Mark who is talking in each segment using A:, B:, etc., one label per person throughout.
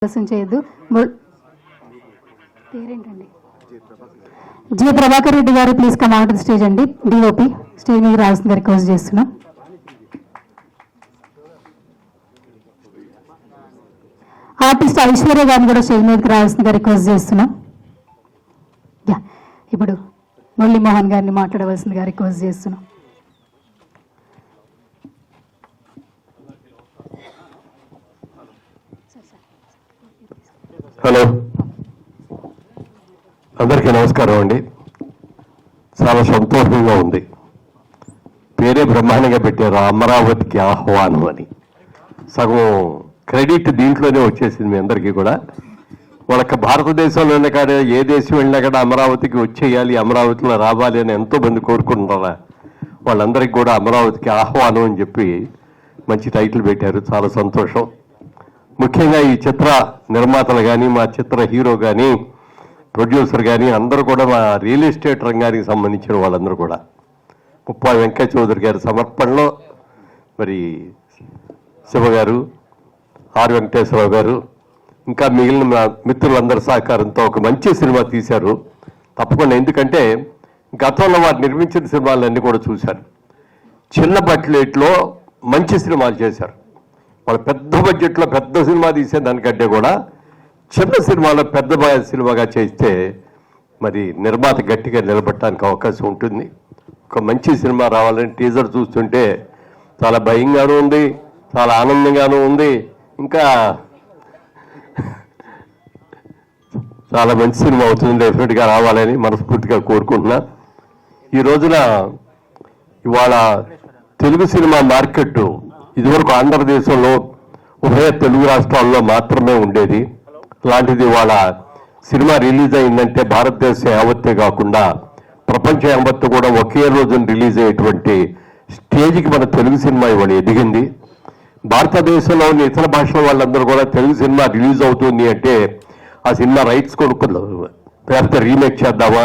A: ఆలస్యం చేయొద్దు. పేరేంటండి? జి ప్రభాకర్ రెడ్డి గారు please come out the stage అండి. డిఓపి స్టేజ్ మీద రావాల్సిందిగా రిక్వెస్ట్ చేస్తున్నాం. ఆర్టిస్ట్ ఐశ్వర్య గారిని కూడా స్టేజ్ మీదకి రావాల్సిందిగా రిక్వెస్ట్ చేస్తున్నాం. ఇప్పుడు మురళీమోహన్ గారిని మాట్లాడవలసిందిగా రిక్వెస్ట్ చేస్తున్నాం.
B: హలో, అందరికీ నమస్కారం అండి. చాలా సంతోషంగా ఉంది. పేరే బ్రహ్మాండంగా పెట్టారు, అమరావతికి ఆహ్వానం అని. సగం క్రెడిట్ దీంట్లోనే వచ్చేసింది మీ అందరికీ కూడా. వాళ్ళకి భారతదేశంలోనే కాదు, ఏ దేశం వెళ్ళినా కూడా అమరావతికి వచ్చేయాలి, అమరావతిలో రావాలి అని ఎంతోమంది కోరుకుంటున్నారా. వాళ్ళందరికీ కూడా అమరావతికి ఆహ్వానం అని చెప్పి మంచి టైటిల్ పెట్టారు. చాలా సంతోషం. ముఖ్యంగా ఈ చిత్ర నిర్మాతలు కానీ, మా చిత్ర హీరో కానీ, ప్రొడ్యూసర్ కానీ అందరూ కూడా మా రియల్ ఎస్టేట్ రంగానికి సంబంధించిన వాళ్ళందరూ కూడా ముప్పా వెంకయ్య చౌదరి గారి సమర్పణలో మరి శివ గారు, ఆర్ వెంకటేశ్వరరావు గారు, ఇంకా మిగిలిన మా మిత్రులందరి సహకారంతో ఒక మంచి సినిమా తీశారు. తప్పకుండా, ఎందుకంటే గతంలో వారు నిర్మించిన సినిమాలన్నీ కూడా చూశారు. చిన్న బడ్జెట్లో మంచి సినిమాలు చేశారు. వాళ్ళు పెద్ద బడ్జెట్లో పెద్ద సినిమా తీసే దానికంటే కూడా చిన్న సినిమాలో పెద్ద సినిమాగా చేస్తే మరి నిర్మాత గట్టిగా నిలబడటానికి అవకాశం ఉంటుంది. ఒక మంచి సినిమా రావాలని టీజర్ చూస్తుంటే చాలా భయంగానూ ఉంది, చాలా ఆనందంగానూ ఉంది. ఇంకా చాలా మంచి సినిమా అవుతుంది, డెఫినెట్గా రావాలని మనస్ఫూర్తిగా కోరుకుంటున్నా. ఈ రోజున ఇవాళ తెలుగు సినిమా మార్కెట్ ఇదివరకు ఆంధ్రదేశంలో ఉభయ తెలుగు రాష్ట్రాల్లో మాత్రమే ఉండేది. అలాంటిది ఇవాళ సినిమా రిలీజ్ అయిందంటే భారతదేశం యావత్తే కాకుండా ప్రపంచ యావత్తు కూడా ఒకే రోజున రిలీజ్ అయ్యేటువంటి స్టేజ్కి మన తెలుగు సినిమా ఇవాళ ఎదిగింది. భారతదేశంలోని ఇతర భాషల వాళ్ళందరూ కూడా తెలుగు సినిమా రిలీజ్ అవుతుంది అంటే ఆ సినిమా రైట్స్ కొనుక్కుందాం, లేకపోతే రీమేక్ చేద్దామా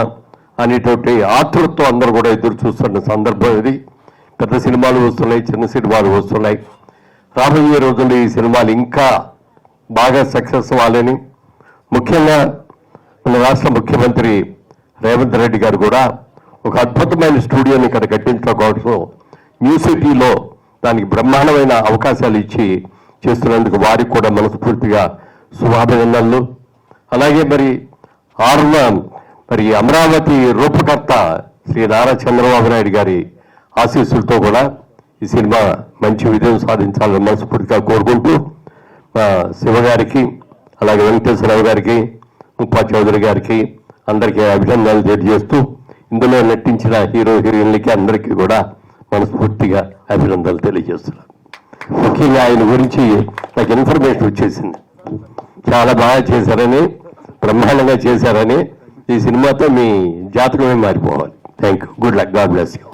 B: అనేటువంటి ఆతృతతో అందరూ కూడా ఎదురు చూస్తున్న సందర్భం ఇది. పెద్ద సినిమాలు వస్తున్నాయి, చిన్న సినిమాలు వస్తున్నాయి. రాబోయే రోజుల్లో ఈ సినిమాలు ఇంకా బాగా సక్సెస్ అవ్వాలని, ముఖ్యంగా మన రాష్ట్ర ముఖ్యమంత్రి రేవంత్ రెడ్డి గారు కూడా ఒక అద్భుతమైన స్టూడియోని ఇక్కడ కట్టించడం కోసం న్యూ సిటీలో దానికి బ్రహ్మాండమైన అవకాశాలు ఇచ్చి చేస్తున్నందుకు వారికి కూడా మనస్ఫూర్తిగా శుభాభినందనలు. అలాగే మరి అమరావతి రూపకర్త శ్రీ నారా చంద్రబాబు నాయుడు గారి ఆశీస్సులతో కూడా ఈ సినిమా మంచి విజయం సాధించాలని మనస్ఫూర్తిగా కోరుకుంటూ శివ గారికి, అలాగే వెంకటేశ్వరరావు గారికి, ముప్పా చౌదరి గారికి అందరికీ అభినందనలు తెలియజేస్తూ ఇందులో నటించిన హీరో హీరోయిన్లకి అందరికీ కూడా మనస్ఫూర్తిగా అభినందనలు తెలియజేస్తున్నాను. ముఖ్యంగా ఆయన గురించి నాకు ఇన్ఫర్మేషన్ వచ్చేసింది, చాలా బాగా చేశారని, బ్రహ్మాండంగా చేశారని. ఈ సినిమాతో మీ జాతకమే మారిపోవాలి. Thank you. Good luck. God bless you.